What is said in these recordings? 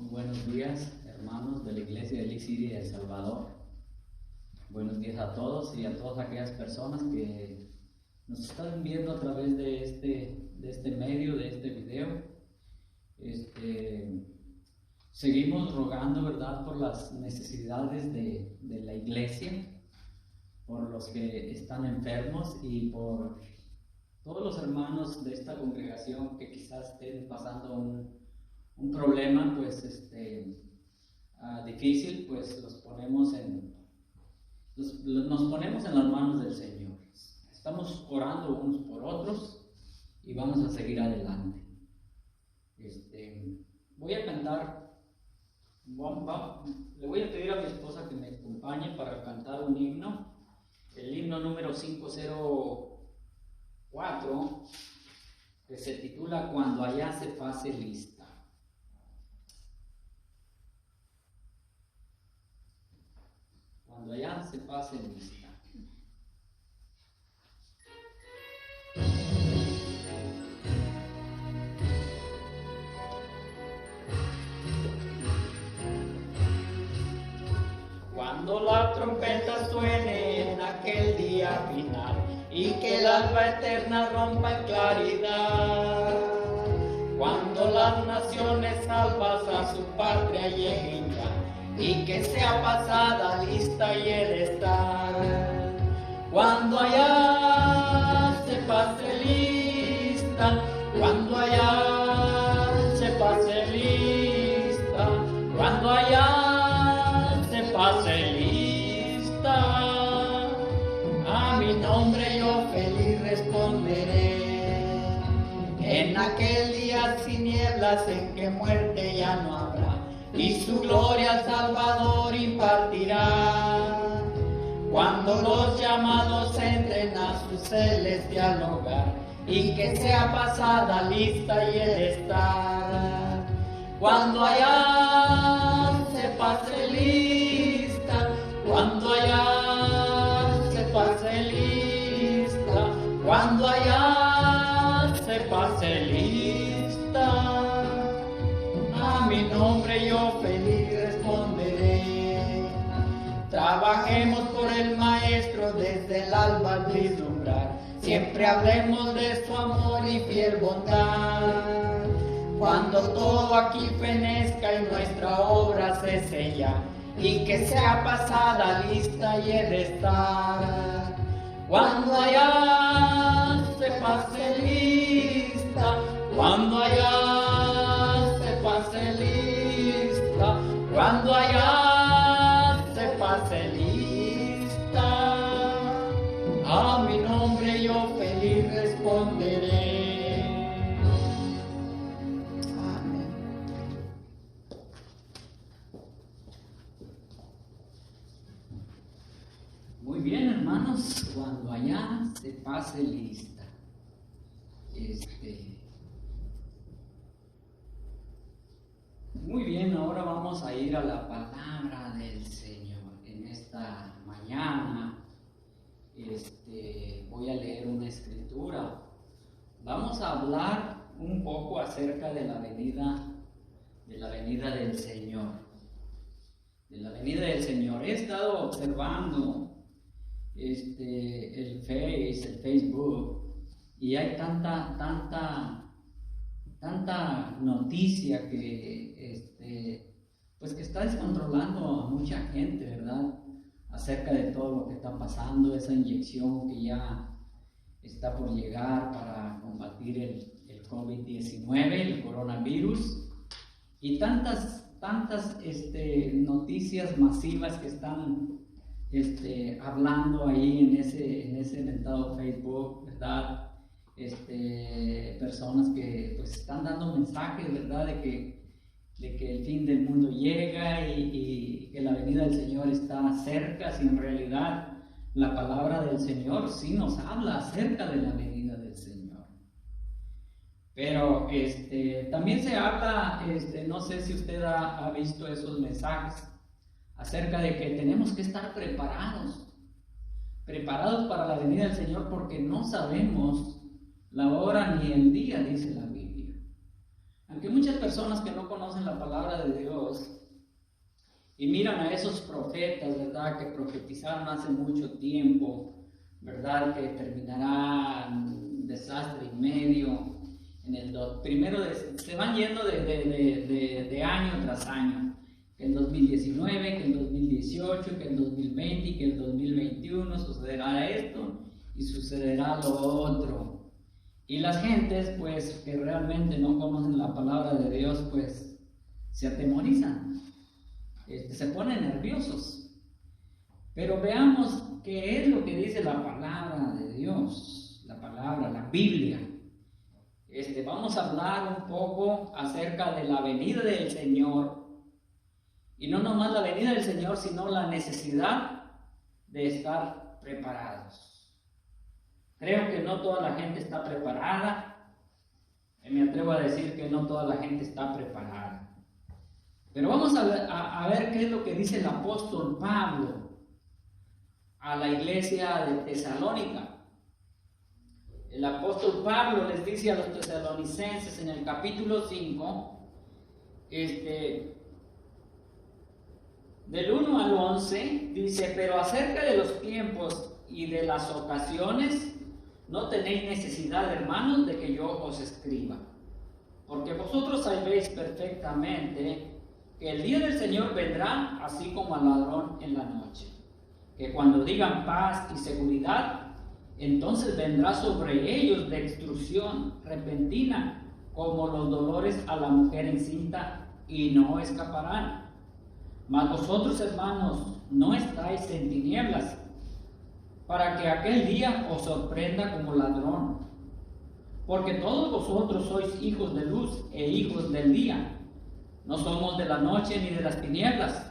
Muy buenos días, hermanos de la Iglesia de Elixir de El Salvador. Buenos días a todos y a todas aquellas personas que nos están viendo a través de este medio, de este video. Seguimos rogando, ¿verdad?, por las necesidades de la iglesia, por los que están enfermos y por todos los hermanos de esta congregación que quizás estén pasando un problema difícil, pues nos ponemos en las manos del Señor. Estamos orando unos por otros y vamos a seguir adelante. Voy a cantar, le voy a pedir a mi esposa que me acompañe para cantar un himno, el himno número 504, que se titula Cuando allá se pase lista. Cuando allá se pase lista. Cuando la trompeta suene en aquel día final y que el alba eterna rompa en claridad, cuando las naciones salvas a su patria lleguen ya y que sea pasada lista y el estar, cuando allá se pase lista, cuando allá se pase lista, cuando allá se pase lista, a mi nombre yo feliz responderé. En aquel día sin nieblas en que muerte ya no habrá, y su gloria al Salvador impartirá. Cuando los llamados entren a su celestial hogar, y que sea pasada lista y el estar, cuando allá se pase lista, cuando allá se pase lista, cuando allá se pase lista, a mi nombre yo feliz responderé. Trabajemos por el Maestro desde el alba al vislumbrar, siempre hablemos de su amor y fiel bondad. Cuando todo aquí fenezca y nuestra obra se sella, y que sea pasada lista y el estar, cuando allá se pase lista, cuando allá se pase lista, cuando allá se pase lista, a mi nombre yo feliz responderé. Amén. Muy bien, hermanos, cuando allá se pase lista. Muy bien, ahora vamos a ir a la palabra del Señor. En esta mañana voy a leer una escritura. Vamos a hablar un poco acerca de la venida del Señor. De la venida del Señor. He estado observando el Facebook, y hay tanta noticia que que está descontrolando a mucha gente, ¿verdad?, acerca de todo lo que está pasando, esa inyección que ya está por llegar para combatir el COVID-19, el coronavirus, y tantas noticias masivas que están hablando ahí en ese inventado Facebook, ¿verdad? Personas que pues están dando mensajes, ¿verdad?, de que el fin del mundo llega y que la venida del Señor está cerca, si en realidad la palabra del Señor sí nos habla acerca de la venida del Señor. Pero también se habla, no sé si usted ha visto esos mensajes acerca de que tenemos que estar preparados para la venida del Señor, porque no sabemos la hora ni el día, dice la Biblia. Aunque muchas personas que no conocen la palabra de Dios y miran a esos profetas, ¿verdad?, que profetizaron hace mucho tiempo, ¿verdad?, que terminará un desastre y medio. Se van yendo de año tras año, que en 2019, que en 2018, que en 2020 y que en 2021 sucederá esto y sucederá lo otro. Y las gentes, pues, que realmente no conocen la palabra de Dios, pues, se atemorizan, se ponen nerviosos. Pero veamos qué es lo que dice la palabra de Dios, la Biblia. Vamos a hablar un poco acerca de la venida del Señor, y no nomás la venida del Señor, sino la necesidad de estar preparados. Creo que no toda la gente está preparada, me atrevo a decir que no toda la gente está preparada. Pero vamos a ver qué es lo que dice el apóstol Pablo a la iglesia de Tesalónica. El apóstol Pablo les dice a los tesalonicenses en el capítulo 5, del 1 al 11, dice: pero acerca de los tiempos y de las ocasiones, no tenéis necesidad, hermanos, de que yo os escriba, porque vosotros sabéis perfectamente que el día del Señor vendrá así como al ladrón en la noche, que cuando digan paz y seguridad, entonces vendrá sobre ellos destrucción repentina, como los dolores a la mujer encinta, y no escaparán. Mas vosotros, hermanos, no estáis en tinieblas, para que aquel día os sorprenda como ladrón. Porque todos vosotros sois hijos de luz e hijos del día. No somos de la noche ni de las tinieblas.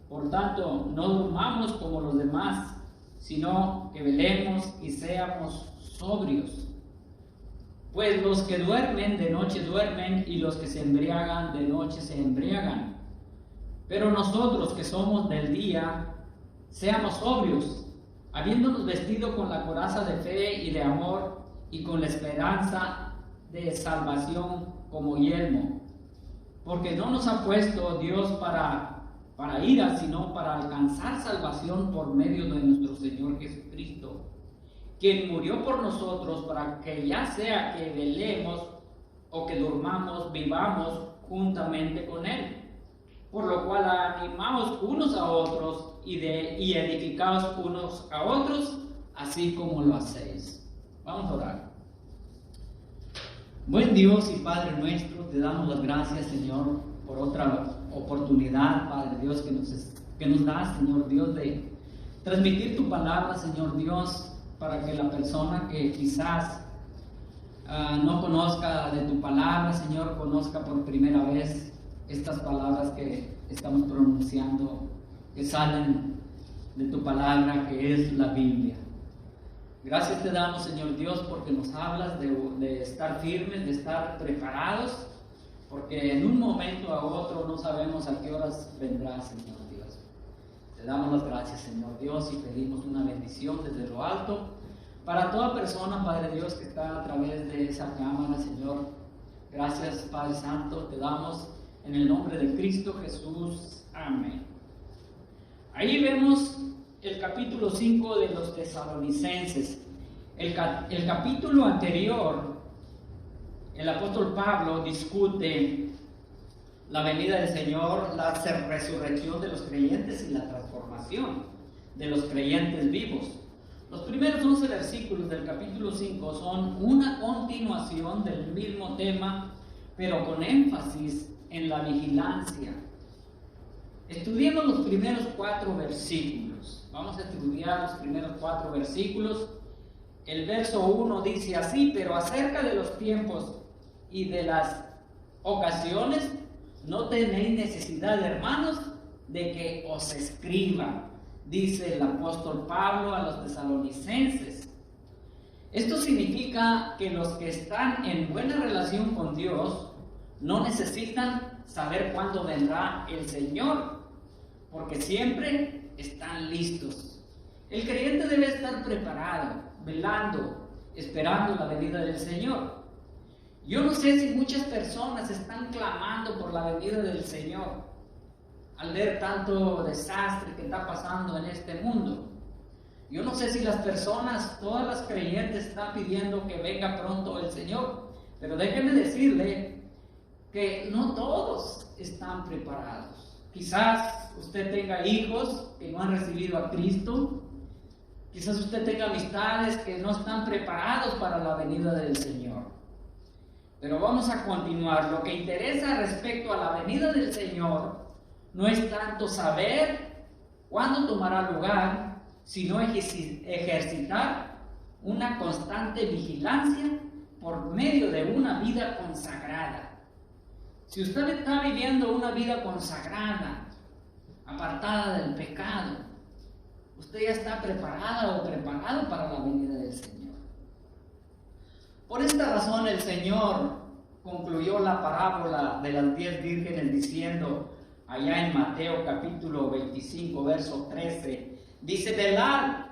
Por tanto, no durmamos como los demás, sino que velemos y seamos sobrios. Pues los que duermen de noche duermen, y los que se embriagan de noche se embriagan. Pero nosotros que somos del día, seamos sobrios, habiéndonos vestido con la coraza de fe y de amor, y con la esperanza de salvación como yelmo. Porque no nos ha puesto Dios para ira, sino para alcanzar salvación por medio de nuestro Señor Jesucristo, quien murió por nosotros, para que ya sea que velemos o que durmamos, vivamos juntamente con Él. Por lo cual animaos unos a otros y edificaos unos a otros, así como lo hacéis. Vamos a orar. Buen Dios y Padre nuestro, te damos las gracias, Señor, por otra oportunidad, Padre Dios, que nos das, Señor Dios, de transmitir tu palabra, Señor Dios, para que la persona que quizás no conozca de tu palabra, Señor, conozca por primera vez estas palabras que estamos pronunciando, que salen de tu palabra, que es la Biblia. Gracias te damos, Señor Dios, porque nos hablas de estar firmes, de estar preparados, porque en un momento a otro no sabemos a qué horas vendrá, Señor Dios. Te damos las gracias, Señor Dios, y pedimos una bendición desde lo alto para toda persona, Padre Dios, que está a través de esa cámara, Señor. Gracias, Padre Santo, te damos en el nombre de Cristo Jesús. Amén. Ahí vemos el capítulo 5 de los Tesalonicenses. El capítulo anterior, el apóstol Pablo discute la venida del Señor, la resurrección de los creyentes y la transformación de los creyentes vivos. Los primeros 11 versículos del capítulo 5 son una continuación del mismo tema, pero con énfasis en la vigilancia. Estudiemos los primeros 4 versículos. Vamos a estudiar los primeros 4 versículos. El verso 1 dice así: pero acerca de los tiempos y de las ocasiones, no tenéis necesidad, hermanos, de que os escriba, dice el apóstol Pablo a los tesalonicenses. Esto significa que los que están en buena relación con Dios no necesitan saber cuándo vendrá el Señor, porque siempre están listos. El creyente debe estar preparado, velando, esperando la venida del Señor. Yo no sé si muchas personas están clamando por la venida del Señor. al ver tanto desastre que está pasando en este mundo. Yo no sé si las personas, todas las creyentes, están pidiendo que venga pronto el Señor, pero déjeme decirle que no todos están preparados. Quizás usted tenga hijos que no han recibido a Cristo, quizás usted tenga amistades que no están preparados para la venida del Señor. Pero vamos a continuar. Lo que interesa respecto a la venida del Señor no es tanto saber cuándo tomará lugar, sino ejercitar una constante vigilancia por medio de una vida consagrada. Si usted está viviendo una vida consagrada, apartada del pecado, usted ya está preparada o preparado para la venida del Señor. Por esta razón el Señor concluyó la parábola de las 10 vírgenes diciendo, allá en Mateo capítulo 25, verso 13, dice: velad,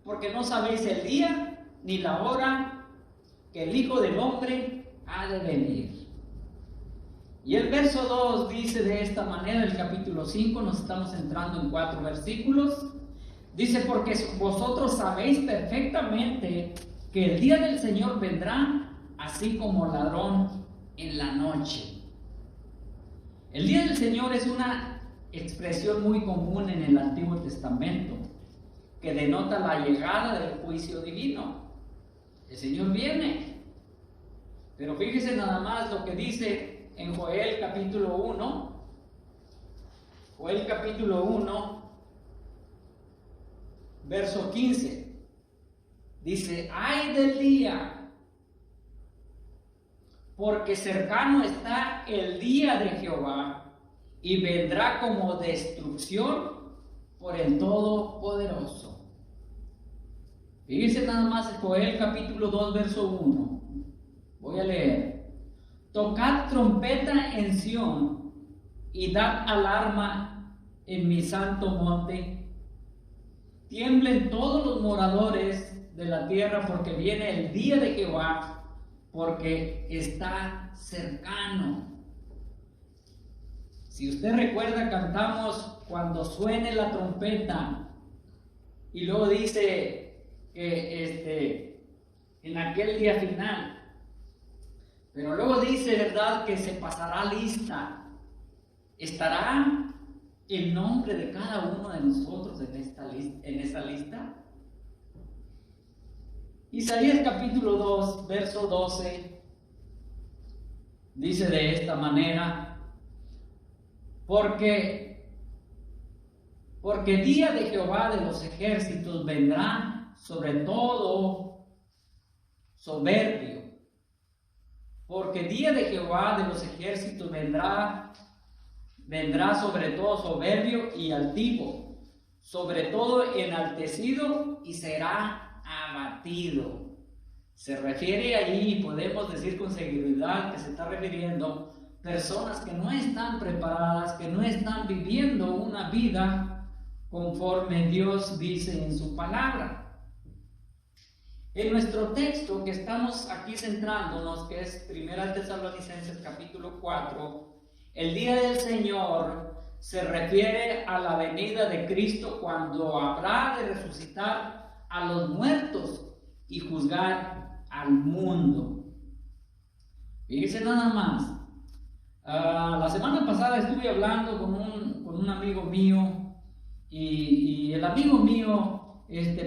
porque no sabéis el día ni la hora que el Hijo del Hombre ha de venir. Y el verso 2 dice de esta manera, el capítulo 5, nos estamos entrando en 4 versículos, dice: porque vosotros sabéis perfectamente que el día del Señor vendrá así como ladrón en la noche. El día del Señor es una expresión muy común en el Antiguo Testamento que denota la llegada del juicio divino. El Señor viene. Pero fíjese nada más lo que dice en Joel capítulo 1. Joel capítulo 1, verso 15. Dice: ay del día, porque cercano está el día de Jehová, y vendrá como destrucción por el Todopoderoso. Fíjense nada más en Joel capítulo 2, verso 1. Voy a leer: tocad trompeta en Sión, y dad alarma en mi santo monte. Tiemblen todos los moradores de la tierra, porque viene el día de Jehová, porque está cercano. Si usted recuerda, cantamos cuando suene la trompeta, y luego dice que en aquel día final. Pero luego dice, ¿verdad?, que se pasará lista. ¿Estará el nombre de cada uno de nosotros en esa lista? Isaías capítulo 2, verso 12, dice de esta manera: porque día de Jehová de los ejércitos vendrá sobre todo soberbio. Porque día de Jehová de los ejércitos vendrá sobre todo soberbio y altivo, sobre todo enaltecido, y será abatido. Se refiere allí, podemos decir con seguridad que se está refiriendo a personas que no están preparadas, que no están viviendo una vida conforme Dios dice en su palabra. En nuestro texto que estamos aquí centrándonos, que es 1 Tesalonicenses capítulo 4, el día del Señor se refiere a la venida de Cristo, cuando habrá de resucitar a los muertos y juzgar al mundo. Fíjense nada más. La semana pasada estuve hablando con un amigo mío, y el amigo mío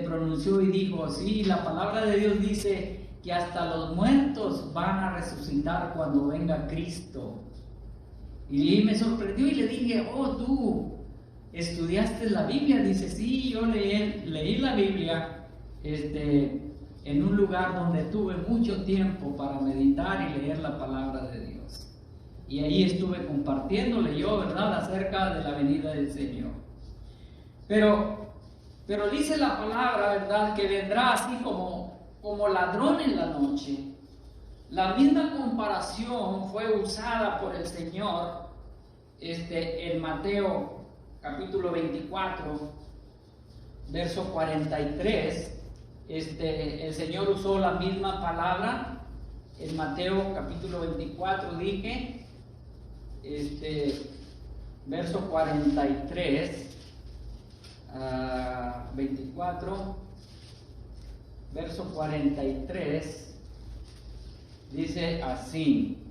pronunció y dijo: sí, la palabra de Dios dice que hasta los muertos van a resucitar cuando venga Cristo. Y me sorprendió y le dije: oh, ¿tú estudiaste la Biblia? Dice: sí, yo leí la Biblia en un lugar donde tuve mucho tiempo para meditar y leer la palabra de Dios. Y ahí estuve compartiéndole yo, ¿verdad?, acerca de la venida del Señor. Pero dice la palabra, ¿verdad?, que vendrá así como ladrón en la noche. La misma comparación fue usada por el Señor en Mateo capítulo 24, verso 43. El Señor usó la misma palabra en Mateo capítulo 24, dije, verso 43, 24, verso 43, dice así.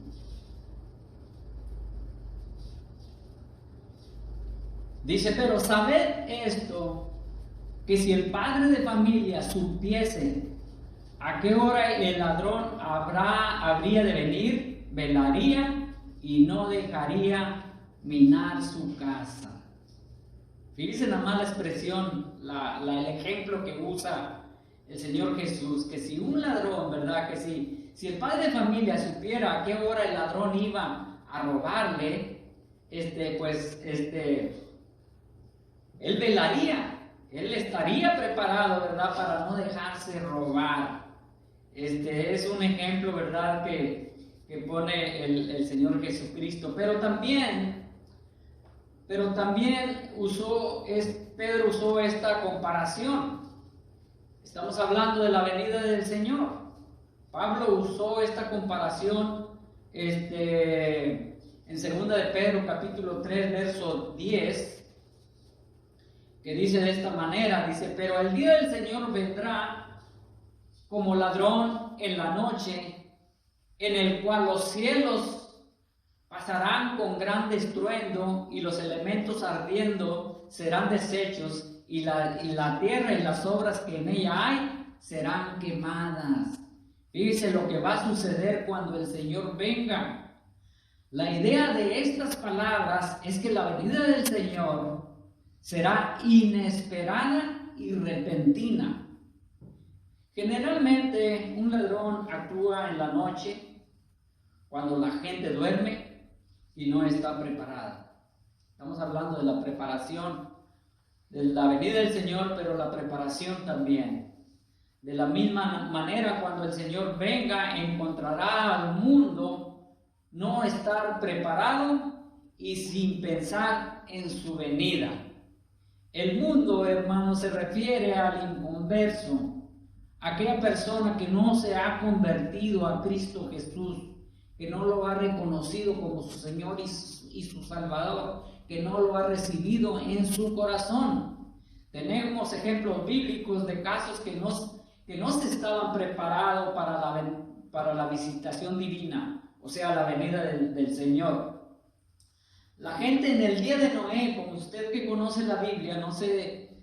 Dice, pero sabed esto, que si el padre de familia supiese a qué hora el ladrón habría de venir, velaría y no dejaría minar su casa. Fíjense nada más la expresión, el ejemplo que usa el Señor Jesús, que si un ladrón, ¿verdad? Que si el padre de familia supiera a qué hora el ladrón iba a robarle, él velaría, él estaría preparado, ¿verdad? Para no dejarse robar. Es un ejemplo, ¿verdad? Que pone el Señor Jesucristo. Pero también Pedro usó esta comparación. Estamos hablando de la venida del Señor. Pablo usó esta comparación en 2 de Pedro capítulo 3 verso 10, que dice de esta manera, dice, pero el día del Señor vendrá como ladrón en la noche, en el cual los cielos pasarán con gran estruendo y los elementos ardiendo serán deshechos y la tierra y las obras que en ella hay serán quemadas. Fíjese lo que va a suceder cuando el Señor venga. La idea de estas palabras es que la venida del Señor será inesperada y repentina. Generalmente un ladrón actúa en la noche cuando la gente duerme y no está preparada. Estamos hablando de la preparación de la venida del Señor, pero la preparación también. De la misma manera, cuando el Señor venga, encontrará al mundo no estar preparado y sin pensar en su venida. El mundo, hermano, se refiere al inconverso, aquella persona que no se ha convertido a Cristo Jesús, que no lo ha reconocido como su Señor y su Salvador, que no lo ha recibido en su corazón. Tenemos ejemplos bíblicos de casos que no se estaban preparados para la visitación divina, o sea, la venida del Señor. La gente en el día de Noé, como usted que conoce la Biblia, no sé,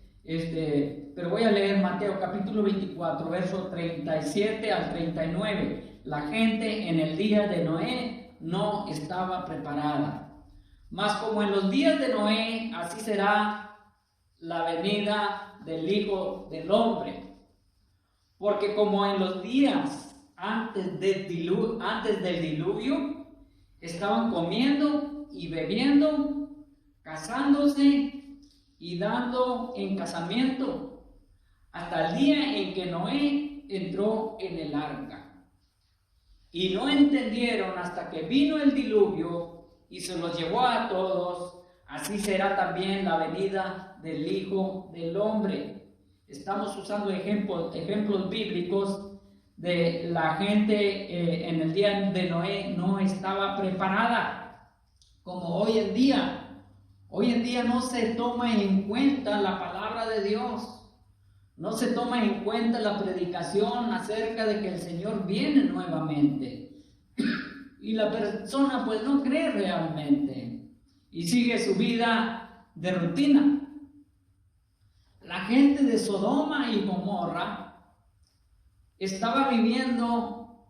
pero voy a leer Mateo capítulo 24, versos 37 al 39. La gente en el día de Noé no estaba preparada. Mas como en los días de Noé, así será la venida del Hijo del Hombre. Porque como en los días antes del diluvio, estaban comiendo y bebiendo, casándose y dando en casamiento, hasta el día en que Noé entró en el arca. Y no entendieron hasta que vino el diluvio y se los llevó a todos. Así será también la venida del Hijo del Hombre. Estamos usando ejemplos bíblicos de la gente en el día de Noé no estaba preparada. Como hoy en día no se toma en cuenta la palabra de Dios, no se toma en cuenta la predicación acerca de que el Señor viene nuevamente. Y la persona pues no cree realmente y sigue su vida de rutina. La gente de Sodoma y Gomorra estaba viviendo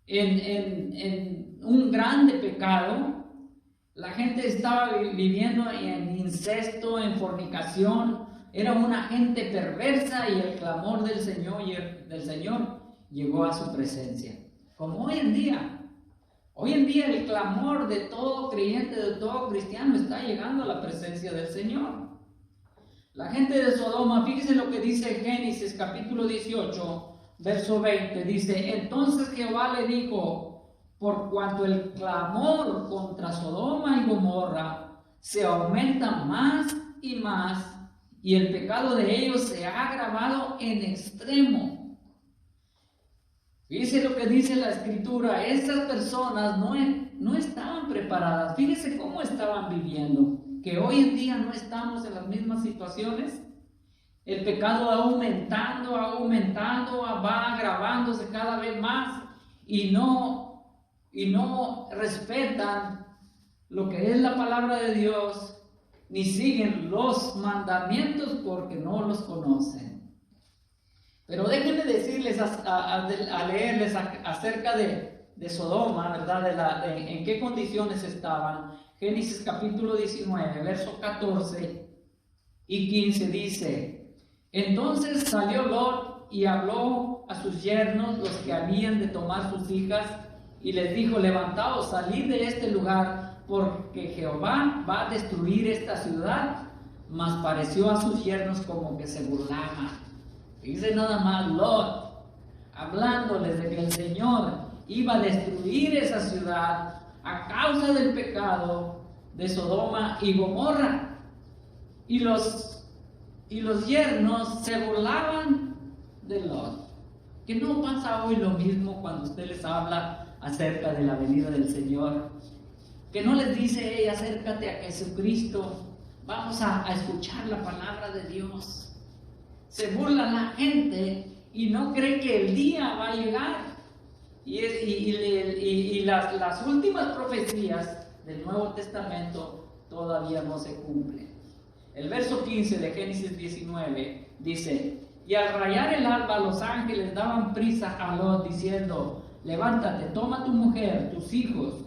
en un grande pecado. La gente estaba viviendo en incesto, en fornicación. Era una gente perversa y el clamor del Señor llegó a su presencia. Como hoy en día. Hoy en día el clamor de todo creyente, de todo cristiano está llegando a la presencia del Señor. La gente de Sodoma, fíjese lo que dice Génesis capítulo 18, verso 20. Dice, entonces Jehová le dijo, por cuanto el clamor contra Sodoma y Gomorra se aumenta más y más, y el pecado de ellos se ha agravado en extremo. Fíjese lo que dice la Escritura, estas personas no estaban preparadas. Fíjese cómo estaban viviendo, que hoy en día no estamos en las mismas situaciones. El pecado va aumentando, va agravándose cada vez más y no respetan lo que es la palabra de Dios, ni siguen los mandamientos porque no los conocen. Pero déjenme decirles, a leerles acerca de Sodoma, ¿verdad? En qué condiciones estaban. Génesis capítulo 19, verso 14 y 15 dice: Entonces salió Lot y habló a sus yernos, los que habían de tomar sus hijas, y les dijo: Levantaos, salid de este lugar, porque Jehová va a destruir esta ciudad. Mas pareció a sus yernos como que se burlaban. Dice nada más Lot, hablándoles de que el Señor iba a destruir esa ciudad a causa del pecado de Sodoma y Gomorra. Y los yernos se burlaban de Lot. Que no pasa hoy lo mismo cuando usted les habla acerca de la venida del Señor. Que no les dice: hey, acércate a Jesucristo, vamos a escuchar la palabra de Dios. Se burla la gente y no cree que el día va a llegar. Y las últimas profecías del Nuevo Testamento todavía no se cumplen. El verso 15 de Génesis 19 dice: Y al rayar el alba los ángeles daban prisa a Lot diciendo: Levántate, toma tu mujer, tus hijos,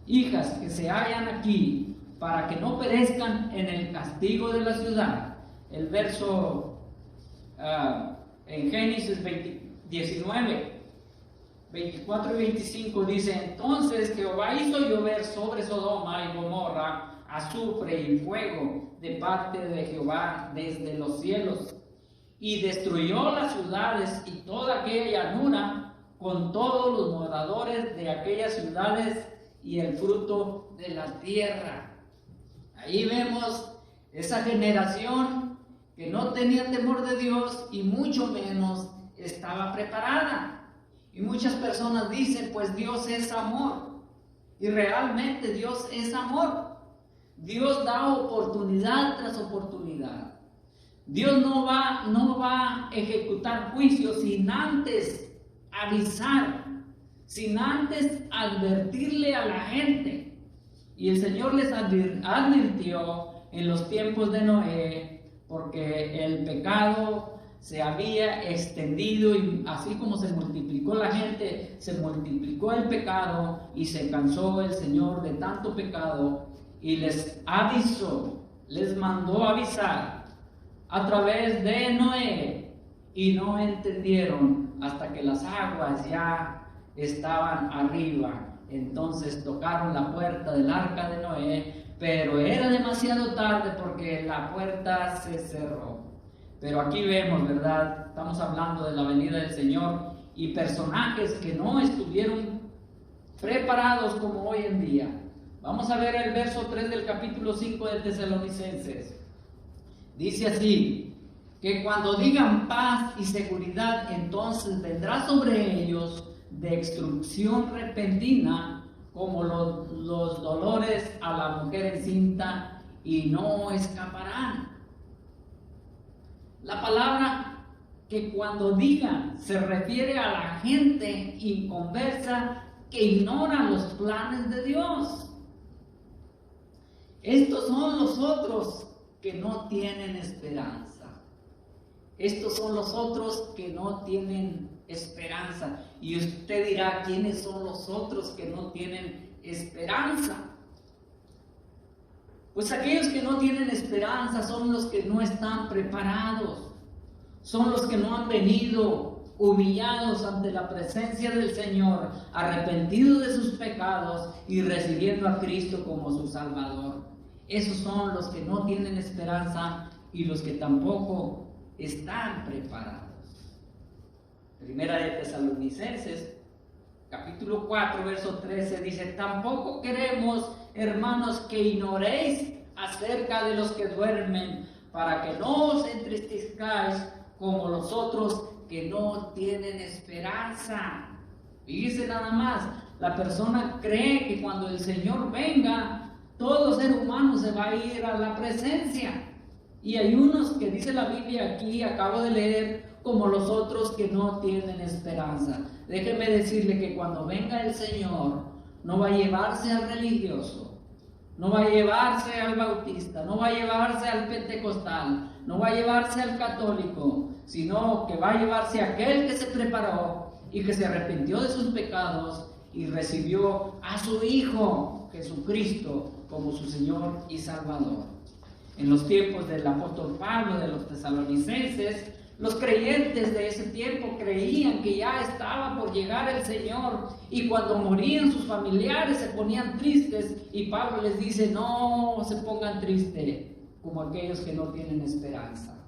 hijas que se hallan aquí, para que no perezcan en el castigo de la ciudad. El verso en Génesis 19, 24 y 25 dice: Entonces Jehová hizo llover sobre Sodoma y Gomorra azufre y fuego de parte de Jehová desde los cielos, y destruyó las ciudades y toda aquella llanura con todos los moradores de aquellas ciudades y el fruto de la tierra. Ahí vemos esa generación que no tenía temor de Dios y mucho menos estaba preparada. Y muchas personas dicen: pues Dios es amor. Y realmente Dios es amor. Dios da oportunidad tras oportunidad. Dios no va a ejecutar juicio sin antes avisar, sin antes advertirle a la gente. Y el Señor les advirtió en los tiempos de Noé, porque el pecado se había extendido, y así como se multiplicó la gente, se multiplicó el pecado, y se cansó el Señor de tanto pecado, y les avisó, les mandó avisar a través de Noé, y no entendieron hasta que las aguas ya estaban arriba. Entonces tocaron la puerta del arca de Noé, pero era demasiado tarde porque la puerta se cerró. Pero aquí vemos, ¿verdad? Estamos hablando de la venida del Señor y personajes que no estuvieron preparados como hoy en día. Vamos a ver el verso 3 del capítulo 5 de Tesalonicenses. Dice así: que cuando digan paz y seguridad, entonces vendrá sobre ellos destrucción repentina, como los dolores a la mujer encinta, y no escaparán. La palabra que cuando digan se refiere a la gente inconversa que ignora los planes de Dios. Estos son los otros que no tienen esperanza. Estos son los otros que no tienen esperanza. Y usted dirá: ¿quiénes son los otros que no tienen esperanza? Pues aquellos que no tienen esperanza son los que no están preparados. Son los que no han venido humillados ante la presencia del Señor, arrepentidos de sus pecados y recibiendo a Cristo como su Salvador. Esos son los que no tienen esperanza y los que tampoco están preparados. Primera de Tesalonicenses, capítulo 4, verso 13, dice: Tampoco queremos, hermanos, que ignoréis acerca de los que duermen, para que no os entristezcáis como los otros que no tienen esperanza. Fíjese nada más, la persona cree que cuando el Señor venga, todo ser humano se va a ir a la presencia. Y hay unos que dice la Biblia aquí, acabo de leer, como los otros que no tienen esperanza. Déjeme decirle que cuando venga el Señor, no va a llevarse al religioso, no va a llevarse al bautista, no va a llevarse al pentecostal, no va a llevarse al católico, sino que va a llevarse a aquel que se preparó y que se arrepintió de sus pecados y recibió a su Hijo Jesucristo como su Señor y Salvador. En los tiempos del apóstol Pablo, de los tesalonicenses, los creyentes de ese tiempo creían que ya estaba por llegar el Señor, y cuando morían sus familiares se ponían tristes, y Pablo les dice: no se pongan tristes como aquellos que no tienen esperanza.